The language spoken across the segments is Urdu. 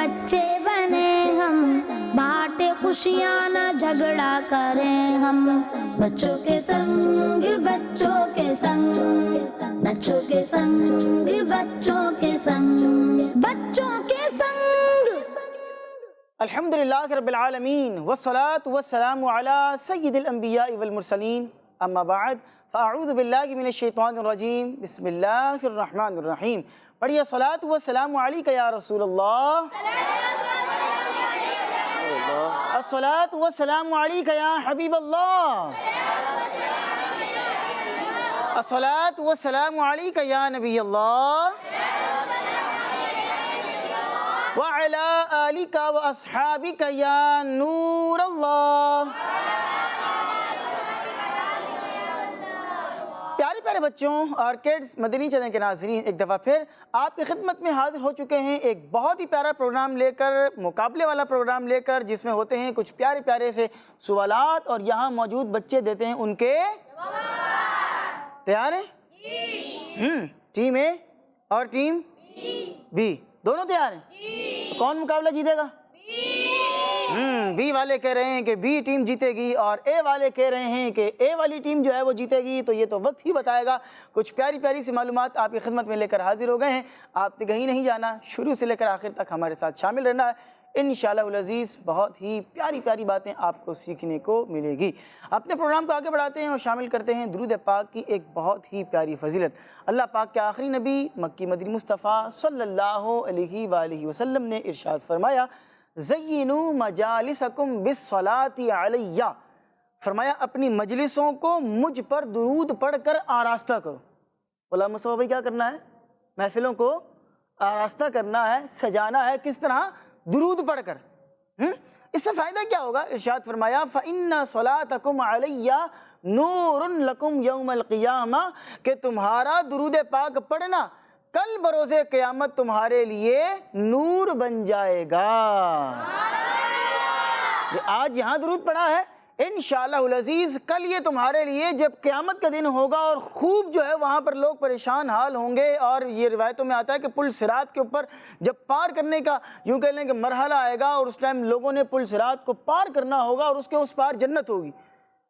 بچے بنے ہم، بانٹے خوشیاں نہ جھگڑا کریں ہم، بچوں کے سنگ بچوں کے سنگ، بچوں کے سنگ بچوں کے سنگ، بچوں کے سنگ۔ الحمدللہ رب العالمین والصلاة والسلام علی سید الانبیاء والمرسلین، اما بعد فاعوذ باللہ من الشیطان الرجیم، بسم اللہ الرحمن الرحیم۔ پڑھیے الصلاة والسلام علیک یا رسول اللہ، الصلاة والسلام علیک یا حبیب اللہ، الصلاة والسلام علیک یا نبی اللہ، وَعَلَىٰ آلِكَ وَأَصْحَابِكَ يَا نور اللہ۔ پیارے پیارے بچوں اور کڈز مدنی چینل کے ناظرین، ایک دفعہ پھر آپ کی خدمت میں حاضر ہو چکے ہیں ایک بہت ہی پیارا پروگرام لے کر، مقابلے والا پروگرام لے کر، جس میں ہوتے ہیں کچھ پیارے پیارے سے سوالات اور یہاں موجود بچے دیتے ہیں ان کے تیار ہیں؟ ٹیم اے اور ٹیم بی دونوں تیار ہیں؟ کون مقابلہ جیتے گا؟ بی والے کہہ رہے ہیں کہ بی ٹیم جیتے گی، اور اے والے کہہ رہے ہیں کہ اے والی ٹیم جو ہے وہ جیتے گی۔ تو یہ تو وقت ہی بتائے گا۔ کچھ پیاری پیاری سی معلومات آپ کی خدمت میں لے کر حاضر ہو گئے ہیں۔ آپ نے کہیں نہیں جانا، شروع سے لے کر آخر تک ہمارے ساتھ شامل رہنا ہے۔ انشاءاللہ العزیز بہت ہی پیاری پیاری باتیں آپ کو سیکھنے کو ملے گی۔ اپنے پروگرام کو آگے بڑھاتے ہیں اور شامل کرتے ہیں درود پاک کی ایک بہت ہی پیاری فضیلت۔ اللہ پاک کے آخری نبی مکی مدنی مصطفیٰ صلی اللہ علیہ وآلہ وسلم نے ارشاد فرمایا، زینوا مجالسکم بالصلاۃ علیہ، فرمایا اپنی مجلسوں کو مجھ پر درود پڑھ کر آراستہ کرو۔ غلام مصطفیٰ بھائی کیا کرنا ہے؟ محفلوں کو آراستہ کرنا ہے، سجانا ہے، کس طرح؟ درود پڑھ کر۔ اس سے فائدہ کیا ہوگا؟ ارشاد فرمایا فَإِنَّ صَلَاتَكُمْ عَلَيَّ نُورٌ لَكُمْ يَوْمَ الْقِيَامَةِ، کہ تمہارا درود پاک پڑھنا کل بروز قیامت تمہارے لیے نور بن جائے گا۔ آج یہاں درود پڑھا ہے، انشاءاللہ العزیز کل یہ تمہارے لیے جب قیامت کا دن ہوگا اور خوب جو ہے وہاں پر لوگ پریشان حال ہوں گے، اور یہ روایتوں میں آتا ہے کہ پل صراط کے اوپر جب پار کرنے کا یوں کہہ لیں کہ مرحلہ آئے گا، اور اس ٹائم لوگوں نے پل صراط کو پار کرنا ہوگا اور اس کے اس پار جنت ہوگی۔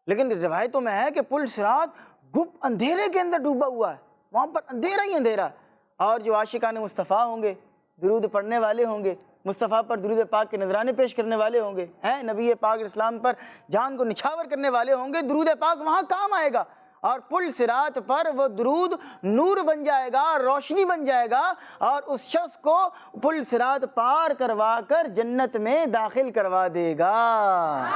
لیکن روایتوں میں ہے کہ پل صراط گپ اندھیرے کے اندر ڈوبا ہوا ہے، وہاں پر اندھیرا ہی اندھیرا ہے، اور جو عاشقان مصطفیٰ ہوں گے، درود پڑھنے والے ہوں گے، مصطفیٰ پر درود پاک کے نذرانے پیش کرنے والے ہوں گے، نبی پاک اسلام پر جان کو نچھاور کرنے والے ہوں گے، درود پاک وہاں کام آئے گا، اور پل صراط پر وہ درود نور بن جائے گا، روشنی بن جائے گا، اور اس شخص کو پل صراط پار کروا کر جنت میں داخل کروا دے گا۔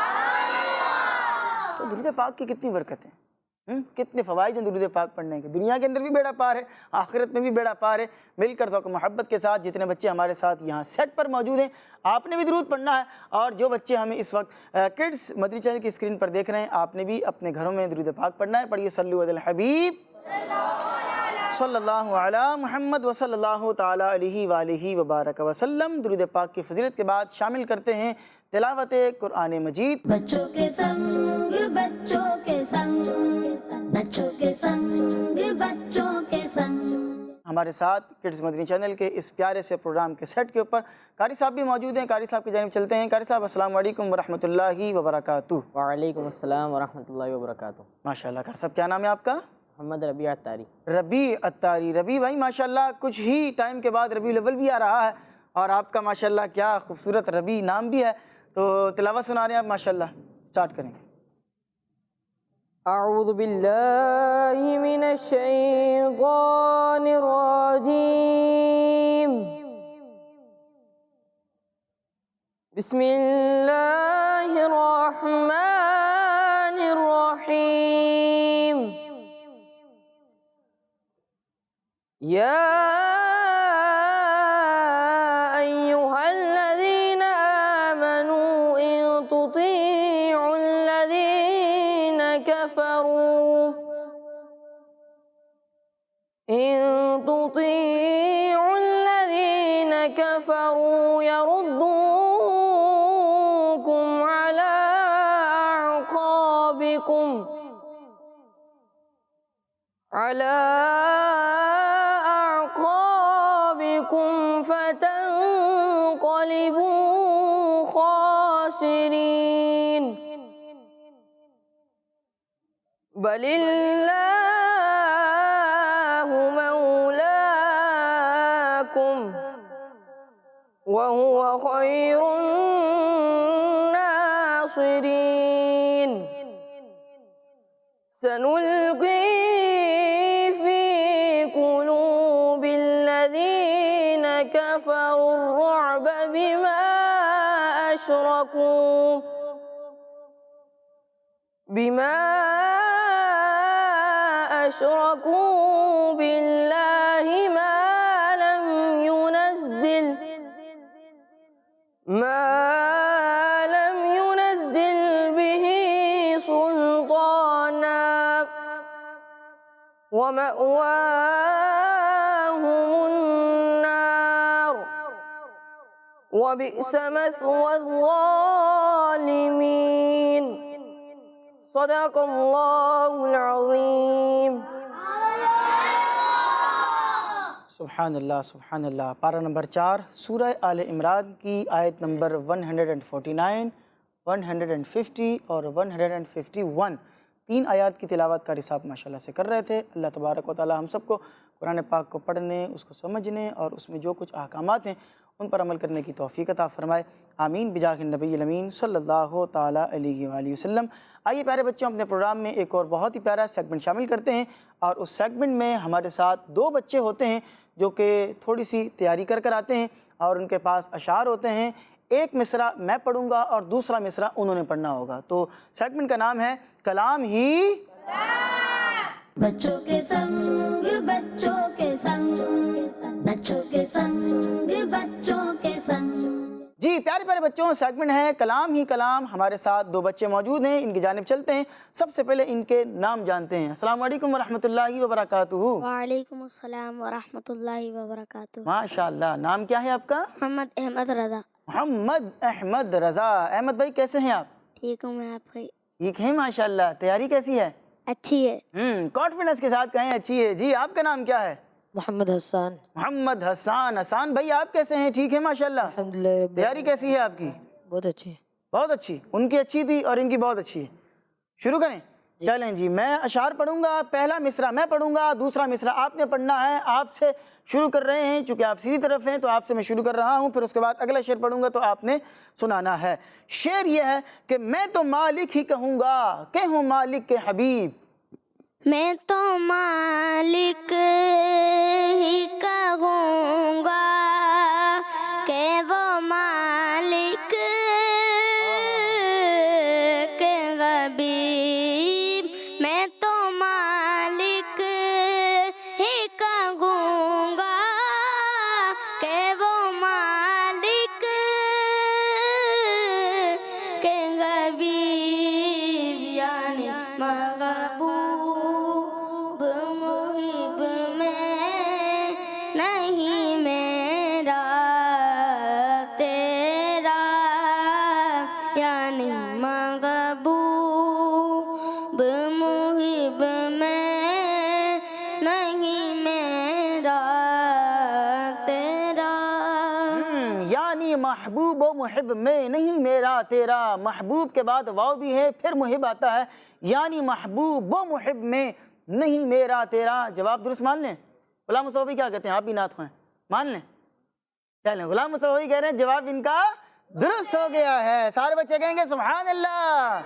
تو درود پاک کی کتنی برکتیں، کتنے فوائد ہیں درود پاک پڑھنے کے۔ دنیا کے اندر بھی بیڑا پار ہے، آخرت میں بھی بیڑا پار ہے۔ مل کر ذوق و محبت کے ساتھ جتنے بچے ہمارے ساتھ یہاں سیٹ پر موجود ہیں، آپ نے بھی درود پڑھنا ہے، اور جو بچے ہمیں اس وقت کڈز مدنی چینل کی اسکرین پر دیکھ رہے ہیں، آپ نے بھی اپنے گھروں میں درود پاک پڑھنا ہے۔ پڑھیے صلو علی الحبیب صلی اللہ علی محمد وصلی اللہ تعالی علیہ وآلہ وبارک وسلم۔ درود پاک کی فضیلت کے بعد شامل کرتے ہیں تلاوت قرآن مجید۔ بچوں کے سنگ بچوں کے سنگ، بچوں کے سنگ بچوں کے سنگ۔ ہمارے ساتھ کڈز مدنی چینل کے اس پیارے سے پروگرام کے سیٹ کے اوپر قاری صاحب بھی موجود ہیں۔ قاری صاحب کی جانب چلتے ہیں۔ قاری صاحب السلام علیکم ورحمۃ اللہ وبرکاتہ۔ وعلیکم السلام ورحمۃ اللہ وبرکاتہ۔ ماشاءاللہ۔ قاری صاحب کیا نام ہے آپ کا؟ محمد ربیع عطاری۔ ربیع عطاری۔ ربیع بھائی ماشاءاللہ کچھ ہی ٹائم کے بعد ربیع الاول بھی آ رہا ہے، اور آپ کا ماشاءاللہ کیا خوبصورت ربیع نام بھی ہے، تو تلاوت سنا رہے ہیں آپ، ماشاءاللہ سٹارٹ کریں۔ اعوذ باللہ من الشیطان الرجیم، بسم اللہ الرحمن الرحیم، یا ایہا الذین آمنوا ان تطیعوا الذین كفروا يردوكم على أعقابكم تنقلبوا خاسرين بل الله مولاكم وهو خير الناصرين سنلقي في قلوب الذين كفروا الرعب بما أشركوا بالله ما لم ينزل به سلطانا ومأواهم النار وبئس مثوى الظالمين صدق الله العظيم سبحان اللہ سبحان اللہ۔ پارہ نمبر 4 سورہ آل عمران کی آیت نمبر 149، 150 اور 151، 3 آیات کی تلاوت کا رساب ماشاءاللہ سے کر رہے تھے۔ اللہ تبارک و تعالی ہم سب کو قرآن پاک کو پڑھنے، اس کو سمجھنے اور اس میں جو کچھ احکامات ہیں ان پر عمل کرنے کی توفیق عطا فرمائے، آمین بجاہ النبی الامین صلی اللہ تعالی علیہ وآلہ وسلم۔ آئیے پیارے بچوں، اپنے پروگرام میں ایک اور بہت ہی پیارا سیگمنٹ شامل کرتے ہیں، اور اس سیگمنٹ میں ہمارے ساتھ 2 بچے ہوتے ہیں جو کہ تھوڑی سی تیاری کر آتے ہیں، اور ان کے پاس اشعار ہوتے ہیں۔ ایک مصرع میں پڑھوں گا اور دوسرا مصرع انہوں نے پڑھنا ہوگا۔ تو سیگمنٹ کا نام ہے کلام ہی بچوں کے سنگ بچوں کے سنگ بچوں کے سنگ بچوں کے سنگ۔ جی پیارے پیارے بچوں، سیگمنٹ ہے کلام ہی کلام۔ ہمارے ساتھ 2 بچے موجود ہیں، ان کی جانب چلتے ہیں۔ سب سے پہلے ان کے نام جانتے ہیں۔ السلام علیکم ورحمۃ اللہ وبرکاتہ۔ وعلیکم السلام ورحمۃ اللہ وبرکاتہ۔ ماشاءاللہ، نام کیا ہے آپ کا؟ محمد احمد رضا۔ محمد احمد رضا۔ احمد بھائی کیسے ہیں آپ؟ ٹھیک ہوں میں، آپ بھائی؟ ٹھیک ہیں ماشاءاللہ۔ تیاری کیسی ہے؟ اچھی ہے۔ کانفیڈنس کے ساتھ کہیں اچھی ہے۔ جی آپ کا نام کیا ہے؟ محمد حسان۔ محمد حسان۔ حسان بھائی آپ کیسے ہیں؟ ٹھیک ہے ماشاءاللہ۔ الحمدللہ تیاری کیسی ہے آپ کی؟ بہت اچھی ہے۔ بہت اچھی۔ ان کی اچھی تھی اور ان کی بہت اچھی ہے۔ شروع کریں؟ چلیں جی، میں اشعار پڑھوں گا، پہلا مصرع میں پڑھوں گا، دوسرا مصرع آپ نے پڑھنا ہے۔ آپ سے شروع کر رہے ہیں، چونکہ آپ سیدھی طرف ہیں تو آپ سے میں شروع کر رہا ہوں، پھر اس کے بعد اگلا شعر پڑھوں گا تو آپ نے سنانا ہے۔ شعر یہ ہے کہ میں تو مالک ہی کہوں گا کہ ہوں مالک کے حبیب، میں تو مالک ہی کہوں گا کہ وہ مالک کے حبیب، میں تو مالک ہی کہوں گا کہ وہ مالک کے حبیب، یعنی محبوب محب میں نہیں میرا تیرا، یعنی محبوب محب میں نہیں میرا تیرا۔ یعنی محبوب و محب میں نہیں میرا تیرا۔ محبوب کے بعد واو بھی ہے، پھر محب آتا ہے، یعنی محبوب و محب میں نہیں میرا تیرا۔ جواب درست مان لیں؟ غلام مصطفی کیا کہتے ہیں؟ آپ بھی نعت ہیں، مان لیں؟ چلیں، غلام مصطفی کہہ رہے ہیں جواب ان کا درست ہو گیا ہے۔ سارے بچے کہیں گے سبحان اللہ۔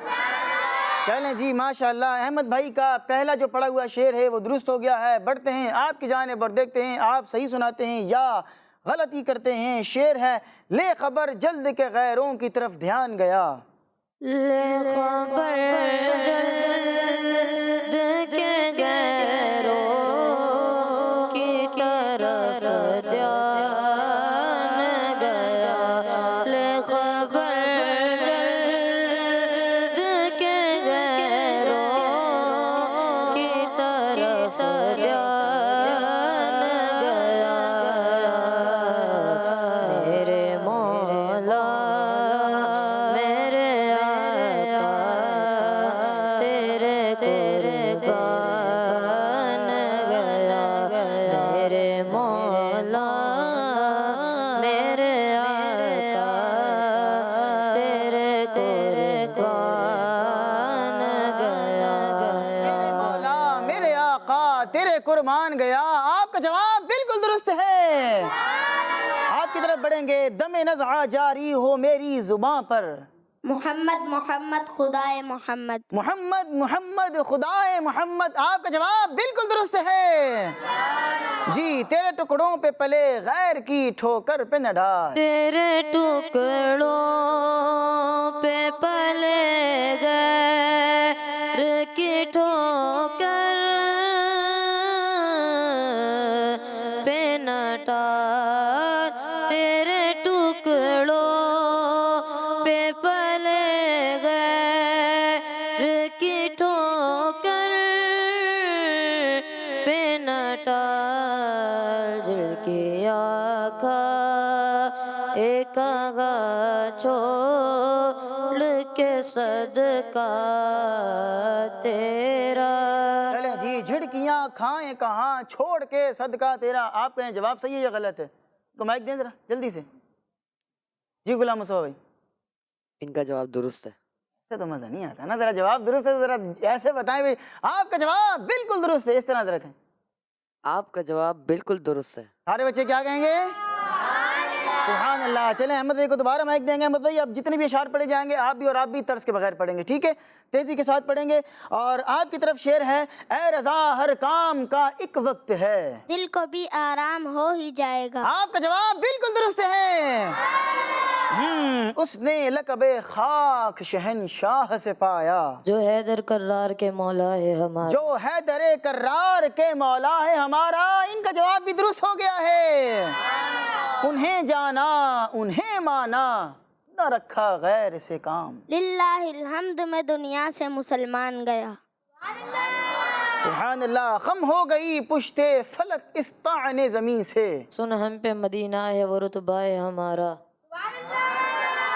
چلیں جی ماشاءاللہ، احمد بھائی کا پہلا جو پڑھا ہوا شعر ہے وہ درست ہو گیا ہے۔ بڑھتے ہیں آپ کی جانب اور دیکھتے ہیں آپ صحیح سناتے ہیں یا غلطی کرتے ہیں۔ شعر ہے لے خبر جلد کے غیروں کی طرف دھیان گیا، لے خبر جلد کے غیروں کی طرف دھیان گیا، لے خبر جلد کے غیروں کی طرف دھیان گیا، میرے مولا میرے آقا تیرے قربان مان گیا. آپ کا جواب بالکل درست ہے. آپ کی طرف بڑھیں گے. دم نزع جاری ہو میری زباں پر. محمد محمد خدائے محمد. محمد محمد خدائے محمد. آپ کا جواب بالکل درست ہے. جی تیرے ٹکڑوں پہ پلے غیر کی ٹھوکر پہ نہ ڈال. تیرے ٹکڑوں پہ پلے غیر کی ٹھوکر پہ نہ ڈال. تیرے ٹکڑوں پہ پلے غیر کی ٹھوکر پہ نہ ڈال. جھڑکی آنکھا ایک آگا چھوڑ کے صدقہ تیرا. چلیں جی جھڑکیاں کھائیں کہاں چھوڑ کے صدقہ تیرا. آپ کہیں جواب صحیح ہے یا غلط ہے؟ کو مائک دیں ذرا جلدی سے. جی غلام مصطفیٰ بھائی. ان کا جواب درست ہے. ایسے تو مزہ نہیں آتا نا. ذرا جواب درست ہے تو ذرا ایسے بتائیں بھائی. آپ کا جواب بالکل درست ہے. اس طرح ذرا کہیں. آپ کا جواب بالکل درست ہے. سارے بچے کیا کہیں گے؟ سبحان اللہ. چلیں احمد بھائی کو دوبارہ مائک دیں گے. احمد بھائی اب جتنے بھی اشعار پڑھے جائیں گے آپ بھی اور آپ بھی طرز کے بغیر پڑھیں گے, ٹھیک ہے؟ تیزی کے ساتھ پڑھیں گے. اور آپ کی طرف شعر ہے. اے رضا ہر کام کا ایک وقت ہے, دل کو بھی آرام ہو ہی جائے گا. آپ کا جواب بالکل درست ہے. اس نے لقب خاک شہنشاہ سے پایا, جو حیدر کرار کے مولا ہے ہمارا. جو حیدر کرار کے مولا ہے ہمارا. ان کا جواب بھی درست ہو گیا ہے. انہیں جانا انہیں مانا نہ رکھا غیر سے کام. للہ الحمد میں دنیا سے مسلمان گیا. سبحان اللہ. خم ہو گئی پشتے فلک اس طعن زمین سے. سن ہم پہ مدینہ ہے وہ رتبہ ہے ہمارا.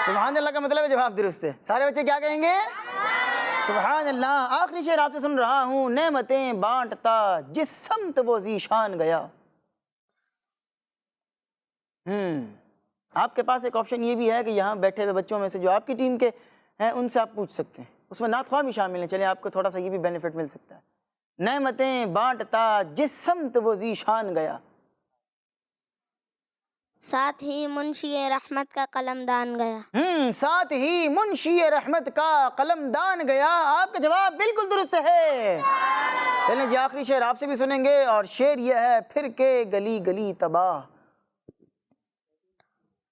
سبحان اللہ کا مطلب ہے جواب درست ہے. سارے بچے کیا کہیں گے؟ سبحان اللہ. آخری شعر آپ سے سن رہا ہوں. نعمتیں بانٹتا جس سمت وہ ذیشان گیا. آپ کے پاس ایک آپشن یہ بھی ہے کہ یہاں بیٹھے ہوئے بچوں میں سے جو آپ کی ٹیم کے ہیں ان سے آپ پوچھ سکتے ہیں. اس میں نعت خواہ بھی شامل ہیں. چلیں آپ کو تھوڑا سا یہ بھی بینیفٹ مل سکتا ہے. نعمتیں بانٹتا جس سمت وہ ذیشان گیا. ساتھ ہی منشی رحمت کا قلم دان گیا. ساتھ ہی منشی رحمت کا قلم دان گیا. آپ کا جواب بالکل درست ہے. چلیں جی آخری شعر آپ سے بھی سنیں گے. اور شعر یہ ہے. پھر کے گلی گلی تباہ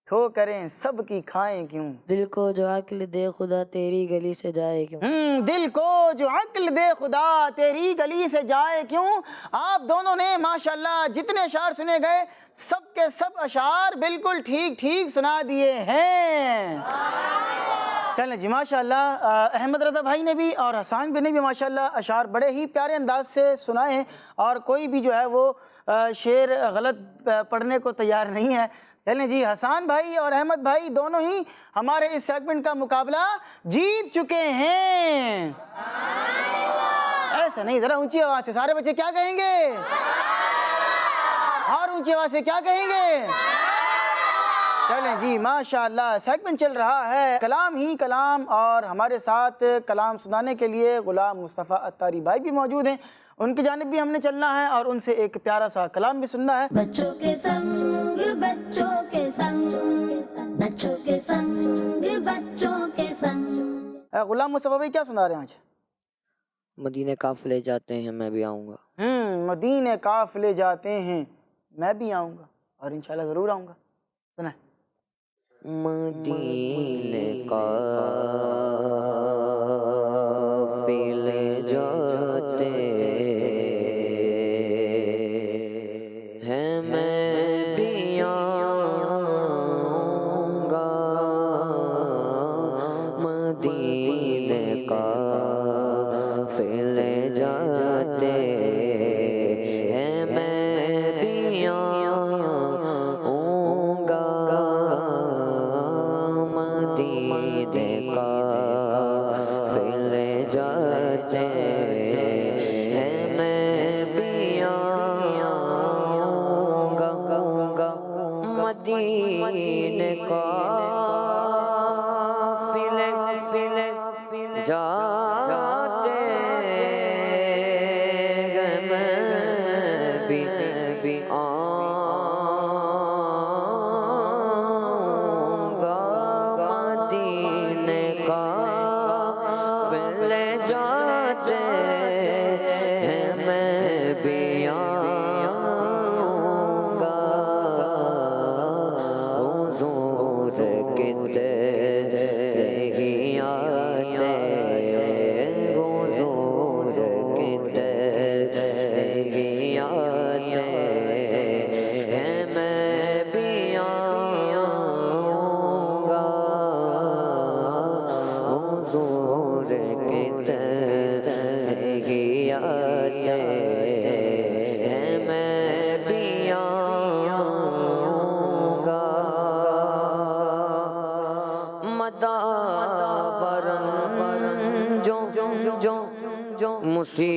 ٹھو کریں سب کی کھائیں کیوں. دل کو جو عقل دے خدا تیری گلی سے جائے کیوں. دل کو جو عقل دے خدا تیری گلی سے جائے کیوں. آپ دونوں نے ماشاءاللہ جتنے اشعار سنے گئے سب کے سب اشعار بالکل ٹھیک ٹھیک سنا دیے ہیں. چلیں جی ماشاءاللہ. احمد رضا بھائی نے بھی اور حسان بھی نے بھی ماشاءاللہ اشعار بڑے ہی پیارے انداز سے سنائے ہیں. اور کوئی بھی جو ہے وہ شعر غلط پڑھنے کو تیار نہیں ہے. چلیں جی حسان بھائی اور احمد بھائی دونوں ہی ہمارے اس سیگمنٹ کا مقابلہ جیت چکے ہیں. ایسا نہیں, ذرا اونچی آواز سے سارے بچے کیا کہیں گے؟ اور اونچی آواز سے کیا کہیں گے؟ چلیں جی ماشاءاللہ. سیگمنٹ چل رہا ہے کلام ہی کلام. اور ہمارے ساتھ کلام سنانے کے لیے غلام مصطفیٰ اتاری بھائی بھی موجود ہیں. ان کی جانب بھی ہم نے چلنا ہے اور ان سے ایک پیارا سا کلام بھی سننا ہے. بچوں کے سنگ بچوں کے سنگ بچوں کے سنگ بچوں کے سنگ. غلام مصطفیٰ بھائی کیا سنا رہے ہیں آج؟ مدینے قافلے جاتے ہیں میں بھی آؤں گا. مدینے قافلے جاتے ہیں میں بھی آؤں گا اور انشاءاللہ ضرور آؤں گا. سنائیں. مدینے قافلے جاتے ہیں میں بھی آؤں گا. مدینے قافلے جاتے ہیں میں بھی آؤں گا. مدینے قافلے جاتے ہیں میں بھی آؤں گا. مدینے قافلے جاتے ہیں میں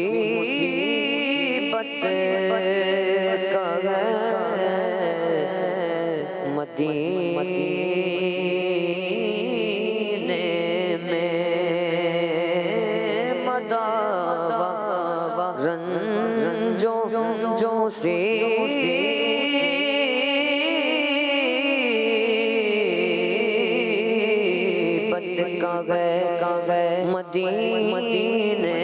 مصیبت کا ہے مدینے میں مداوا رنجو جو مصیبت کا ہے مدینے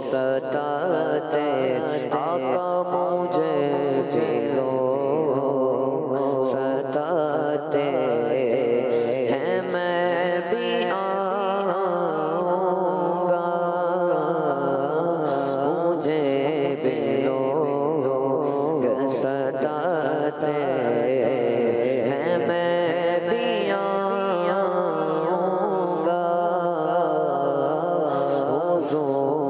ستاتے آقا مجھے بھی لوگ ستاتے ہیں میں بھی آؤں گا مجھے بھی لوگ ستاتے ہیں میں بھی آؤں گا حضور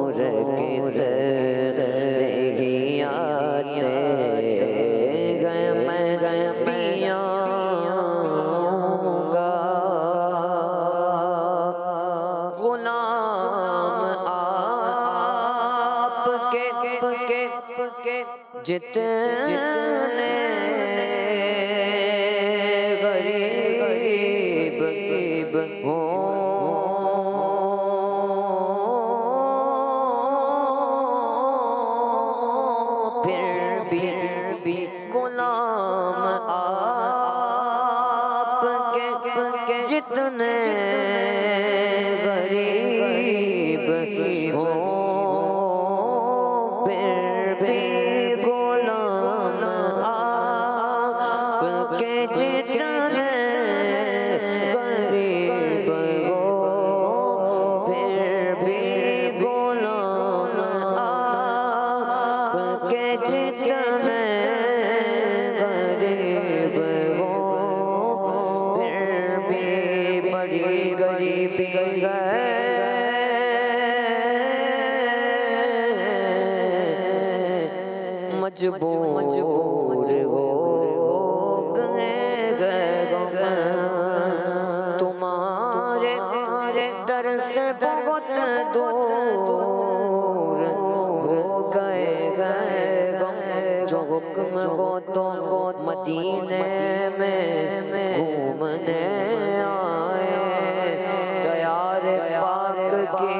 جتنے غریب ہوں پھر بھی غلام آپ کے جتنے غریب ہوں مجبور ہو گئے تمہارے در سے بہت دور ہو گئے جو حکم ہو تو مدینے میں گھومنے آئے دیار پاک کی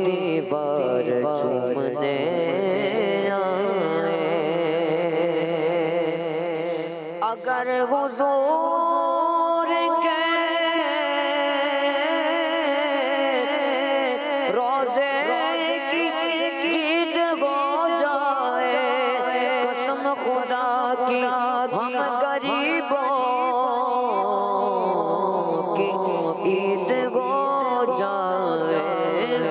دیوار چومنے اگر حضور کے روزے کی عید ہو جائے قسم خدا کی ہم غریبوں کی عید ہو جائے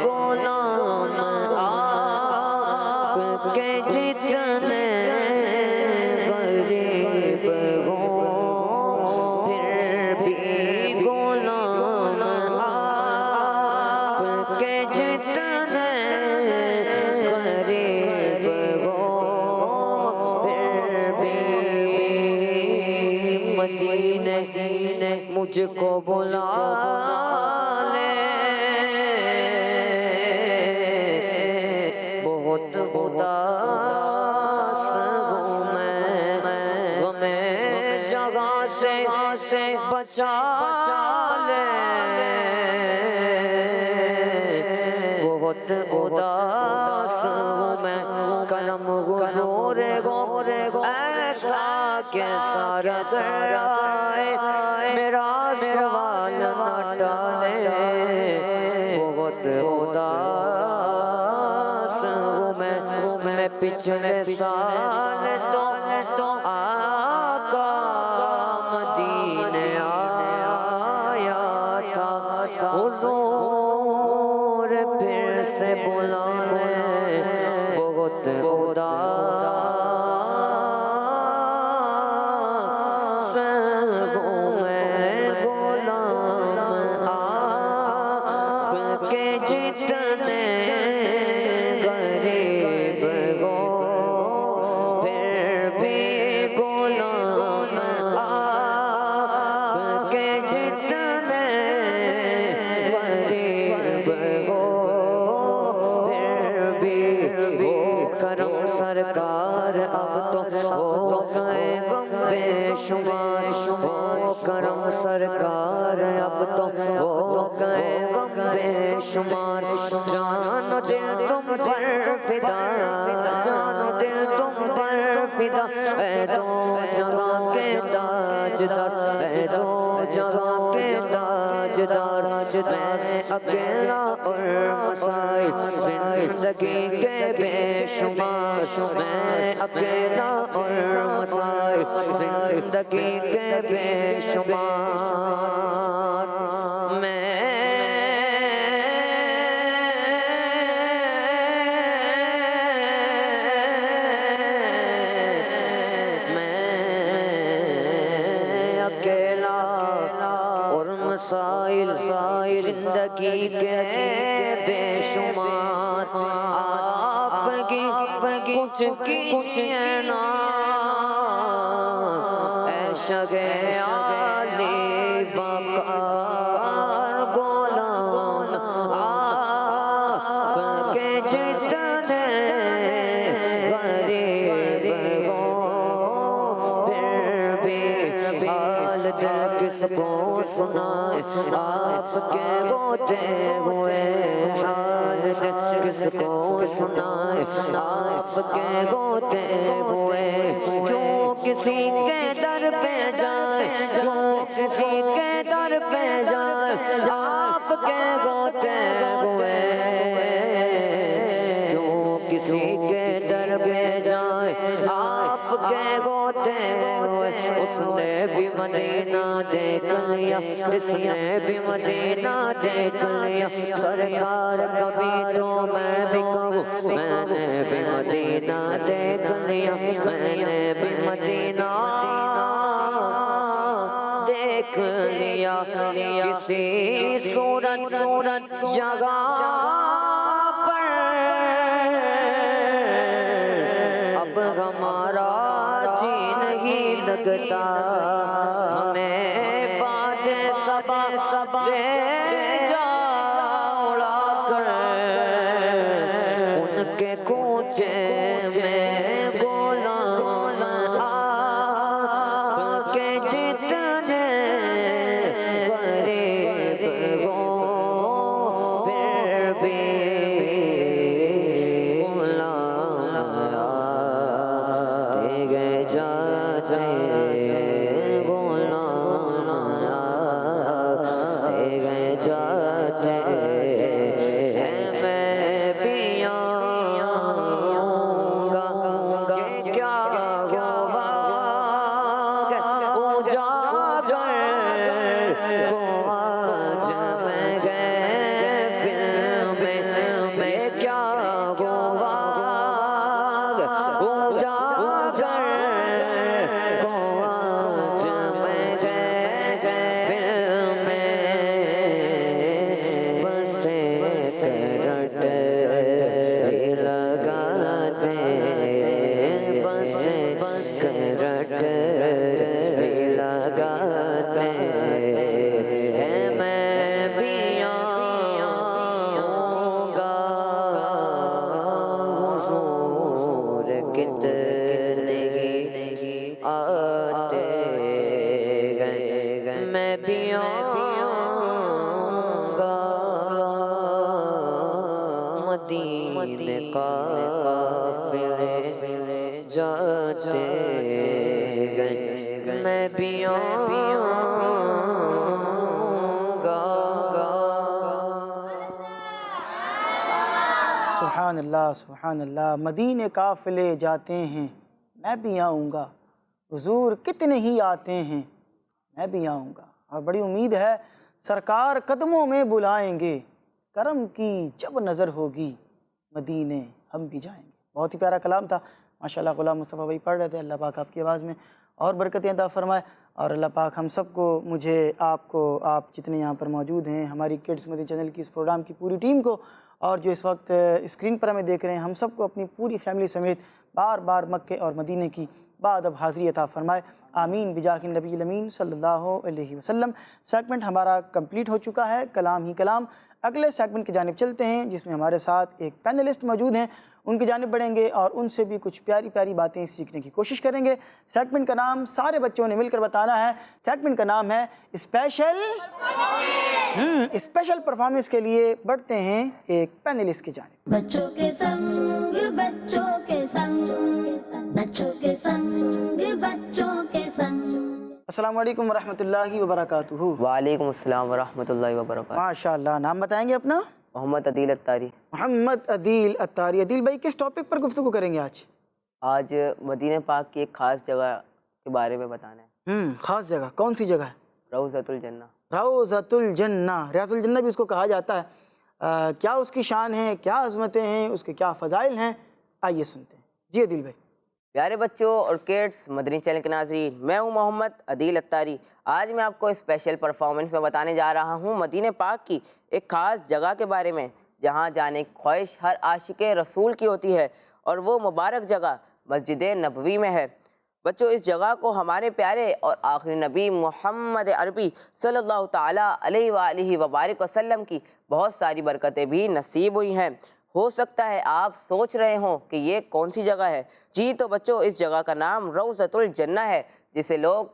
غلام آپ کے جتنے مجھ کو بلا لے بہت اداس ہوں بچا لے بہت اداس ہوں میں کرم حضور کو ایسا کہ سارا درائے میرا سوال نہ ٹالے بہت اداس ہوں میں پچھلے سال تو آقا مدینے آیا تھا حضور پھر سے بلانے بہت اداس ہوں میں غلام آپ کے جتنے غریب ہو پھر بھی غلام آپ کے جتنے غریب ہو پھر بھی وہ کرم سرکار اب تو ہو گئے غم بے شمار وہ کرم سرکار اب تو ہو گئے غم بے شمار جان و دل تم پر فدا جان و دل تم پر فدا اے دو جہاں کے تاجدار اے دو جہاں کے تاجدار میں اکیلا اور مسائل زندگی کے بے شمار میں اکیلا اور مسائل زندگی کے بے شمار میں اکیلا اور مسائل زندگی کے بے شمار آپ کی کچھ کیجئے نا اے شگے عالی وقار غلام آپ کے جتنے غریب ہو پھر بھی حال دل کس کو سنائے آپ کے ہوتے ہوئے حال دل کس کو سنائے آپ کے ہوتے ہوئے کیوں کسی کے در پہ جائے کیوں کسی کے در پہ جائے آپ کے ہوتے ہوئے کیوں کسی کے در پہ جائے آپ کے ہوتے ہوئے اس نے بھی مدینہ دیکھ لیا اس نے بھی مدینہ دیکھ لیا سرکار کبھی تو میں بھی کہوں میں نے بھی مدینہ دیکھ لیا میں نے بھی مدینہ دیکھ لیا کسی صورت جگہ پر اب ہمارا جی نہیں لگتا ہمیں باد صبا جا اڑا کر ان کے کوچے میں غلام آپ کے جتنے غریب ہو پھر بھی غلام دے گئے جاتے غلام دے گئے جاتے میں بھی آؤں گا کیا ہوا اجاگر کو آج میں گئے پھر میں کیا ہوا اجاگر کو آج میں گئے پھر میں بس کرٹ لگاتے بس کرٹ لگاتے میں بھی آؤں گا حضور کتنے آتے گئے میں جاتے گئے میں بھی آؤں گا. سبحان اللہ سبحان اللہ. مدینے قافلے جاتے ہیں میں بھی آؤں گا، حضور کتنے ہی آتے ہیں میں بھی آؤں گا. اور بڑی امید ہے سرکار قدموں میں بلائیں گے، کرم کی جب نظر ہوگی مدینے ہم بھی جائیں گے. بہت ہی پیارا کلام تھا ماشاءاللہ. غلام مصطفیٰ بھائی پڑھ رہے تھے. اللہ پاک آپ کی آواز میں اور برکتیں عطا فرمائے، اور اللہ پاک ہم سب کو، مجھے، آپ کو، آپ جتنے یہاں پر موجود ہیں، ہماری کڈس مدنی چینل کی اس پروگرام کی پوری ٹیم کو، اور جو اس وقت اسکرین پر ہمیں دیکھ رہے ہیں، ہم سب کو اپنی پوری فیملی سمیت بار بار مکے اور مدینے کی بادب حاضری عطا فرمائے. آمین بجاہ النبی الامین صلی اللہ علیہ وسلم. سیگمنٹ ہمارا کمپلیٹ ہو چکا ہے، کلام ہی کلام. اگلے سیگمنٹ کی جانب چلتے ہیں جس میں ہمارے ساتھ ایک پینلسٹ موجود ہیں، ان کی جانب بڑھیں گے اور ان سے بھی کچھ پیاری پیاری باتیں سیکھنے کی کوشش کریں گے. سیگمنٹ کا نام سارے بچوں نے مل کر بتانا ہے. سیگمنٹ کا نام ہے اسپیشل اسپیشل پرفارمنس. کے لیے بڑھتے ہیں ایک پینلسٹ کی جانب. بچوں کے سنگ بچوں کے سنگ، بچوں کے سنگ بچوں کے سنگ. السلام علیکم ورحمۃ اللہ وبرکاتہ. وعلیکم السلام ورحمۃ اللہ وبرکاتہ. ماشاء اللہ. نام بتائیں گے اپنا؟ محمد عدیل اتاری. محمد عدیل اتاری. عدیل بھائی کس ٹاپک پر گفتگو کریں گے آج؟ آج مدینہ پاک کی ایک خاص جگہ کے بارے میں بتانا ہے. خاص جگہ کون سی جگہ ہے؟ روضۃ الجنہ. روضۃ الجنہ، ریاض الجنہ بھی اس کو کہا جاتا ہے. کیا اس کی شان ہے، کیا عظمتیں ہیں، اس کے کیا فضائل ہیں، آئیے سنتے ہیں. جی عدیل بھائی. پیارے بچوں اور کڈس مدنی چینل کے ناظرین، میں ہوں محمد عدیل اتاری. آج میں آپ کو اسپیشل پرفارمنس میں بتانے جا رہا ہوں مدینہ پاک کی ایک خاص جگہ کے بارے میں جہاں جانے کی خواہش ہر عاشق رسول کی ہوتی ہے، اور وہ مبارک جگہ مسجد نبوی میں ہے. بچوں اس جگہ کو ہمارے پیارے اور آخری نبی محمد عربی صلی اللہ تعالیٰ علیہ وآلہ وبارک وسلم کی بہت ساری برکتیں بھی نصیب ہوئی ہیں. ہو سکتا ہے آپ سوچ رہے ہوں کہ یہ کون سی جگہ ہے. جی تو بچوں اس جگہ کا نام روضۃ الجنہ ہے، جسے لوگ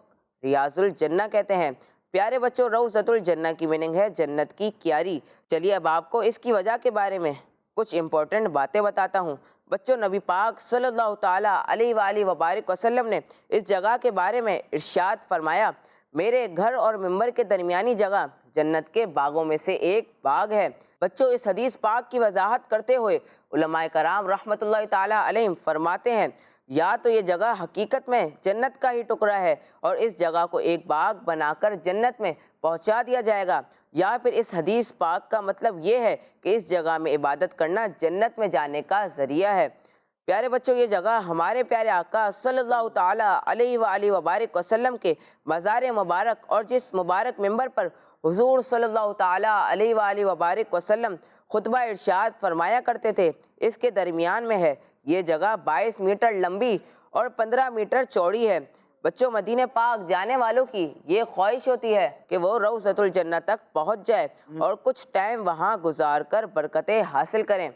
ریاض الجنہ کہتے ہیں. پیارے بچوں روضۃ الجنہ کی میننگ ہے جنت کی کیاری. چلیے اب آپ کو اس کی وجہ کے بارے میں کچھ امپورٹنٹ باتیں بتاتا ہوں. بچوں نبی پاک صلی اللہ تعالیٰ علیہ وآلہ وبارک وسلم نے اس جگہ کے بارے میں ارشاد فرمایا، میرے گھر اور ممبر کے درمیانی جگہ جنت کے باغوں میں سے ایک باغ ہے. بچوں اس حدیث پاک کی وضاحت کرتے ہوئے علماء کرام رحمۃ اللہ تعالیٰ علیہم فرماتے ہیں، یا تو یہ جگہ حقیقت میں جنت کا ہی ٹکڑا ہے اور اس جگہ کو ایک باغ بنا کر جنت میں پہنچا دیا جائے گا، یا پھر اس حدیث پاک کا مطلب یہ ہے کہ اس جگہ میں عبادت کرنا جنت میں جانے کا ذریعہ ہے. پیارے بچوں یہ جگہ ہمارے پیارے آقا صلی اللہ تعالیٰ علیہ وآلہ وبارک وسلم کے مزار مبارک اور جس مبارک ممبر پر حضور صلی اللہ تعالیٰ علیہ وآلہ وبارک وسلم خطبہ ارشاد فرمایا کرتے تھے، اس کے درمیان میں ہے. یہ جگہ 22 میٹر لمبی اور 15 میٹر چوڑی ہے. بچوں مدینہ پاک جانے والوں کی یہ خواہش ہوتی ہے کہ وہ روضۃ الجنہ تک پہنچ جائے اور کچھ ٹائم وہاں گزار کر برکتیں حاصل کریں.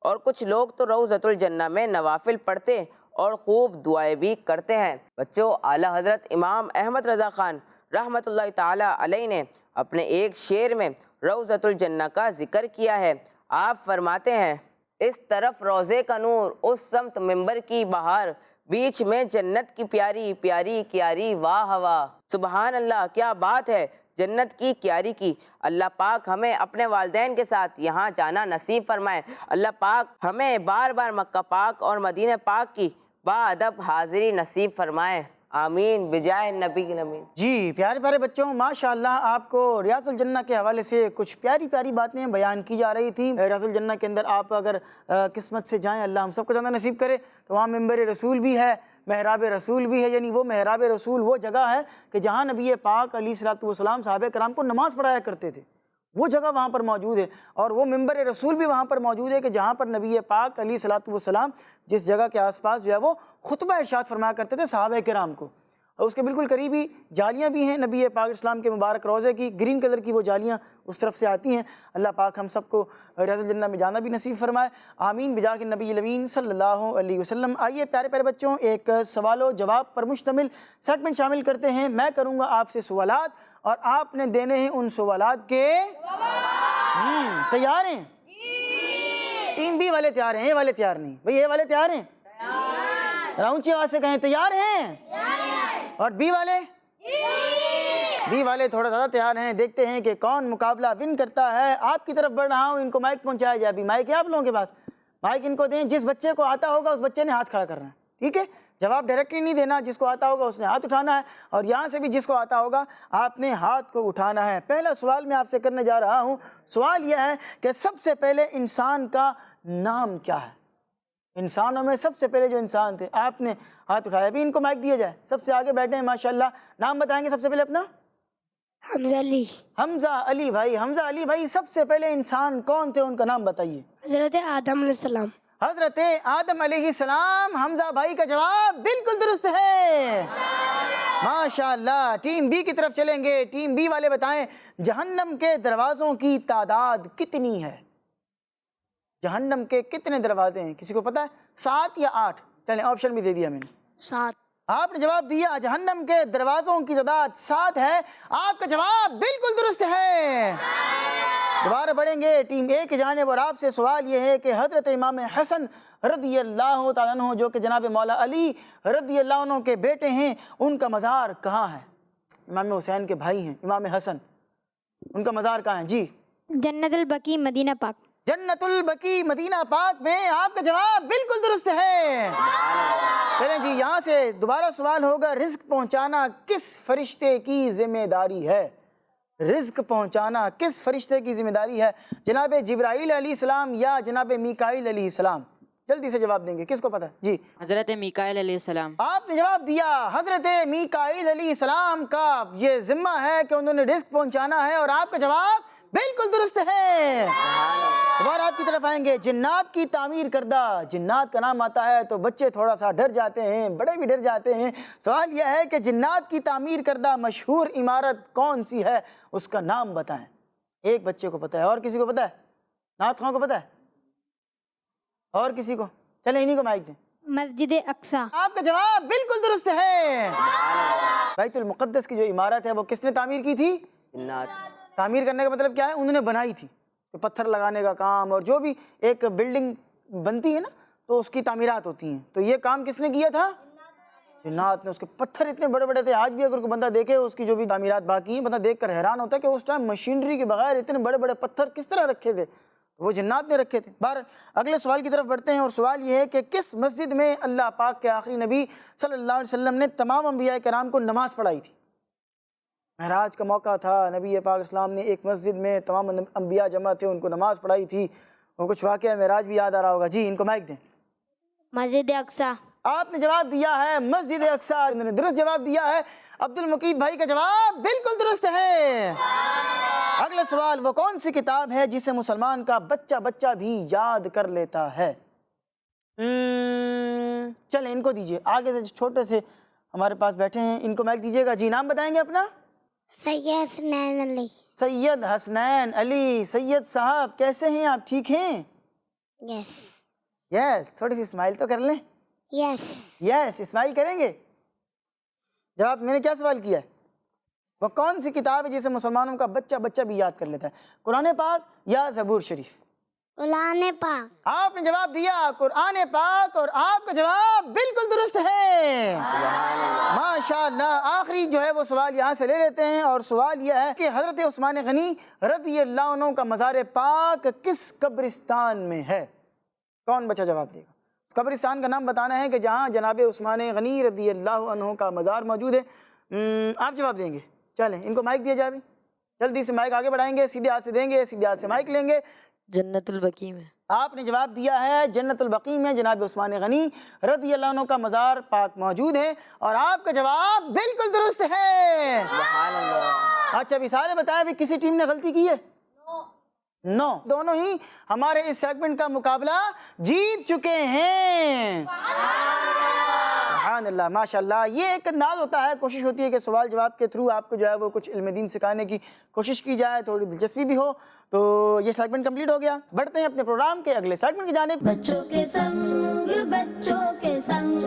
اور کچھ لوگ تو روضۃ الجنہ میں نوافل پڑھتے اور خوب دعائیں بھی کرتے ہیں. بچوں اعلیٰ حضرت امام احمد رضا خان رحمۃ اللہ تعالیٰ علیہ نے اپنے ایک شعر میں روضۃ الجنہ کا ذکر کیا ہے. آپ فرماتے ہیں، اس طرف روضے کا نور، اس سمت ممبر کی بہار، بیچ میں جنت کی پیاری پیاری کیاری، واہ واہ. سبحان اللہ، کیا بات ہے جنت کی کیاری کی. اللہ پاک ہمیں اپنے والدین کے ساتھ یہاں جانا نصیب فرمائے. اللہ پاک ہمیں بار بار مکہ پاک اور مدینہ پاک کی باادب حاضری نصیب فرمائے. آمین بجائے نبی الامین. جی پیارے پیارے بچوں، ماشاءاللہ آپ کو ریاض الجنہ کے حوالے سے کچھ پیاری پیاری باتیں بیان کی جا رہی تھیں. ریاض الجنہ کے اندر آپ اگر قسمت سے جائیں، اللہ ہم سب کو جانا نصیب کرے، تو وہاں ممبر رسول بھی ہے، محراب رسول بھی ہے. یعنی وہ محراب رسول وہ جگہ ہے کہ جہاں نبی پاک علیہ الصلوۃ والسلام صحابہ کرام کو نماز پڑھایا کرتے تھے. وہ جگہ وہاں پر موجود ہے، اور وہ ممبر رسول بھی وہاں پر موجود ہے کہ جہاں پر نبی پاک علیہ الصلوۃ والسلام جس جگہ کے آس پاس جو ہے وہ خطبہ ارشاد فرمایا کرتے تھے صحابہ کرام کو. اور اس کے بالکل قریب ہی جالیاں بھی ہیں نبی پاک اسلام کے مبارک روضے کی، گرین کلر کی وہ جالیاں اس طرف سے آتی ہیں. اللہ پاک ہم سب کو ریاض الجنہ میں جانا بھی نصیب فرمائے. آمین بجاہ النبی الامین صلی اللہ علیہ وسلم. آئیے پیارے پیارے بچوں ایک سوال و جواب پر مشتمل سیگمنٹ شامل کرتے ہیں. میں کروں گا آپ سے سوالات اور آپ نے دینے ہیں ان سوالات کے تیار ہیں؟ ٹیم بی والے تیار ہیں، اے والے تیار نہیں؟ بھئی اے والے تیار ہیں؟ ذرا اونچی آواز سے کہیں تیار ہیں؟ اور بی والے؟ بی والے تھوڑا زیادہ تیار ہیں. دیکھتے ہیں کہ کون مقابلہ ون کرتا ہے. آپ کی طرف بڑھ رہا ہوں, ان کو مائک پہنچایا جائے. ابھی مائک ہے آپ لوگوں کے پاس؟ مائک ان کو دیں. جس بچے کو آتا ہوگا اس بچے نے ہاتھ کھڑا کرنا ہے, ٹھیک ہے؟ جواب ڈائریکٹلی نہیں دینا. جس کو آتا ہوگا اس نے ہاتھ اٹھانا ہے, اور یہاں سے بھی جس کو آتا ہوگا آپ نے ہاتھ کو اٹھانا ہے. پہلا سوال میں آپ سے کرنے جا رہا ہوں. سوال یہ ہے کہ سب سے پہلے انسان کا نام کیا ہے؟ انسانوں میں سب سے پہلے جو انسان تھے, آپ نے ہاتھ اٹھایا. ابھی ان کو مائک دیا جائے. سب سے آگے بیٹھے ہیں ماشاءاللہ. نام بتائیں گے سب سے پہلے اپنا؟ حمزہ علی. حمزہ علی بھائی. حمزہ علی بھائی, سب سے پہلے انسان کون تھے, ان کا نام بتائیے. حضرت آدم علیہ السلام. حضرت آدم علیہ السلام. حمزہ بھائی کا جواب بالکل درست ہے, ماشاءاللہ. ٹیم بی کی طرف چلیں گے. ٹیم بی والے بتائیں جہنم کے دروازوں کی تعداد کتنی ہے؟ جہنم کے کتنے دروازے ہیں؟ کسی کو پتہ ہے؟ 7 یا 8؟ چلیں آپشن بھی دے دیا میں نے. 7. آپ نے جواب دیا جہنم کے دروازوں کی تعداد 7 ہے. آپ کا جواب بالکل درست ہے. دوبارہ بڑھیں گے ٹیم اے کی جانب, اور آپ سے سوال یہ ہے کہ حضرت امام حسن رضی اللہ تعالیٰ عنہ, جو کہ جناب مولا علی رضی اللہ عنہ کے بیٹے ہیں, ان کا مزار کہاں ہے؟ امام حسین کے بھائی ہیں امام حسن, ان کا مزار کہاں ہے؟ جی. جنت البقیع مدینہ پاک. جنت البقیع مدینہ پاک میں. آپ کا جواب بالکل درست ہے. چلیں جی, یہاں سے دوبارہ سوال ہوگا, رزق پہنچانا کس فرشتے کی ذمہ داری ہے؟ رزق پہنچانا کس فرشتے کی ذمہ داری ہے؟ جناب جبرائیل علیہ السلام یا جناب میکائیل علیہ السلام؟ جلدی سے جواب دیں گے, کس کو پتہ ہے؟ جی. حضرت میکائیل علیہ السلام. آپ نے جواب دیا حضرت میکائیل علیہ السلام کا یہ ذمہ ہے کہ انہوں نے رزق پہنچانا ہے, اور آپ کا جواب بالکل درست ہے. دوبارہ آپ کی طرف آئیں گے. جنات کی تعمیر کردہ, جنات کا نام آتا ہے تو بچے تھوڑا سا ڈر جاتے ہیں, بڑے بھی ڈر جاتے ہیں. سوال یہ ہے کہ جنات کی تعمیر کردہ مشہور عمارت کون سی ہے, اس کا نام بتائیں. ایک بچے کو پتہ ہے, اور کسی کو پتہ ہے؟ نعت خواہ کو پتہ ہے, اور کسی کو؟ چلیں انہی کو مائک دیں. مسجد اقصی. آپ کا جواب بالکل درست ہے. بیت المقدس کی جو عمارت ہے وہ کس نے تعمیر کی تھی؟ تعمیر کرنے کا مطلب کیا ہے؟ انہوں نے بنائی تھی. پتھر لگانے کا کام, اور جو بھی ایک بلڈنگ بنتی ہے نا تو اس کی تعمیرات ہوتی ہیں, تو یہ کام کس نے کیا تھا؟ جنات نے. اس کے پتھر اتنے بڑے بڑے تھے, آج بھی اگر کوئی بندہ دیکھے اس کی جو بھی تعمیرات باقی ہیں, بندہ دیکھ کر حیران ہوتا ہے کہ اس ٹائم مشینری کے بغیر اتنے بڑے بڑے پتھر کس طرح رکھے تھے, وہ جنات نے رکھے تھے. بہر اگلے سوال کی طرف بڑھتے ہیں, اور سوال یہ ہے کہ کس مسجد میں اللہ پاک کے آخری نبی صلی اللہ علیہ وسلم نے تمام انبیاء کرام کو نماز پڑھائی تھی؟ معراج کا موقع تھا, نبی پاک اسلام نے ایک مسجد میں تمام انبیاء جمع تھے, ان کو نماز پڑھائی تھی. وہ کچھ واقعہ معراج بھی یاد آ رہا ہوگا. جی ان کو مائک دیں. مسجد اقصی. آپ نے جواب دیا ہے مسجد اقصی. انہوں نے درست جواب دیا ہے. عبد المقید بھائی کا جواب بالکل درست ہے. اگلا سوال, وہ کون سی کتاب ہے جسے مسلمان کا بچہ بچہ بھی یاد کر لیتا ہے؟ چلیں ان کو دیجئے, آگے سے چھوٹے سے ہمارے پاس بیٹھے ہیں, ان کو مائک دیجئے گا. جی نام بتائیں گے اپنا؟ سید حسنین علی. سید حسنین علی. سید صاحب کیسے ہیں آپ, ٹھیک ہیں؟ یس. یس. تھوڑی سی اسمائل تو کر لیں. یس. یس اسمائل کریں گے. جواب میں نے کیا سوال کیا ہے؟ وہ کون سی کتاب ہے جسے مسلمانوں کا بچہ بچہ بھی یاد کر لیتا ہے؟ قرآن پاک یا زبور شریف؟ قرآن پاک. آپ نے جواب دیا قرآن پاک, اور آپ کا جواب بالکل درست ہے. ماشاءاللہ. آخری جو ہے وہ سوال یہاں سے لے لیتے ہیں, اور سوال یہ ہے کہ حضرت عثمان غنی رضی اللہ عنہ کا مزار پاک کس قبرستان میں ہے؟ کون بچہ جواب دے گا؟ اس قبرستان کا نام بتانا ہے کہ جہاں جناب عثمان غنی رضی اللہ عنہ کا مزار موجود ہے. آپ جواب دیں گے. چلیں ان کو مائک دیا جائے. جلدی سے مائک آگے بڑھائیں گے, سیدھے ہاتھ سے دیں گے, سیدھے ہاتھ سے مائک لیں گے. جنت البقیع میں. آپ نے جواب دیا ہے جنت البقیع میں جناب عثمان غنی رضی اللہ عنہ کا مزار پاک موجود ہے, اور آپ کا جواب بالکل درست ہے. اچھا ابھی سارے بتائیں, ابھی کسی ٹیم نے غلطی کی ہے؟ نو. دونوں ہی ہمارے اس سیگمنٹ کا مقابلہ جیت چکے ہیں. سبحان اللہ, ماشاءاللہ. یہ ایک انداز ہوتا ہے, کوشش ہوتی ہے کہ سوال جواب کے تھرو آپ کو جو ہے وہ کچھ علم دین سکھانے کی کوشش کی جائے, تھوڑی دلچسپی بھی ہو. تو یہ سیگمنٹ کمپلیٹ ہو گیا. بڑھتے ہیں اپنے پروگرام کے اگلے سیگمنٹ کی جانب. بچوں کے سنگ بچوں کے سنگ,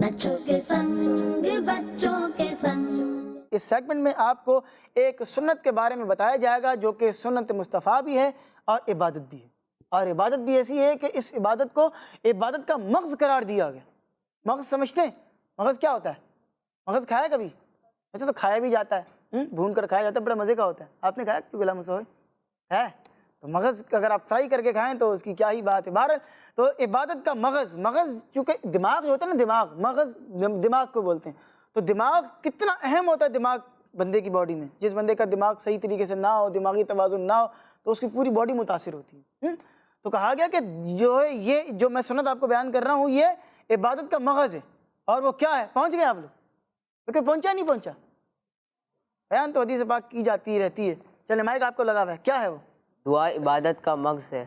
بچوں کے سنگ بچوں کے سنگ. اس سیگمنٹ میں آپ کو ایک سنت کے بارے میں بتایا جائے گا جو کہ سنت مصطفیٰ بھی ہے اور عبادت بھی ہے, اور عبادت بھی ایسی ہے کہ اس عبادت کو عبادت کا مغز قرار دیا گیا. مغز سمجھتے ہیں؟ مغز کیا ہوتا ہے؟ مغز کھایا کبھی؟ ویسے تو کھایا بھی جاتا ہے، بھون کر کھایا جاتا ہے، بڑا مزے کا ہوتا ہے. آپ نے کھایا کہ غلام مسعود ہے؟ تو مغز اگر آپ فرائی کر کے کھائیں تو اس کی کیا ہی بات ہے. بہرحال تو عبادت کا مغز چونکہ دماغ جو ہوتا ہے نا، دماغ، مغز دماغ کو بولتے ہیں. تو دماغ کتنا اہم ہوتا ہے دماغ بندے کی باڈی میں. جس بندے کا دماغ صحیح طریقے سے نہ ہو، دماغی توازن نہ ہو، تو اس کی پوری باڈی متاثر ہوتی ہے. تو کہا گیا کہ جو ہے یہ جو میں سنت آپ کو بیان کر رہا ہوں یہ عبادت کا مغز ہے. اور وہ کیا ہے؟ پہنچ گئے آپ لوگ؟ کیونکہ پہنچا نہیں پہنچا؟ بیان تو حدیث پاک کی جاتی رہتی ہے. چلے مائک آپ کو لگا ہوا ہے. کیا ہے وہ؟ دعا عبادت کا مغز ہے.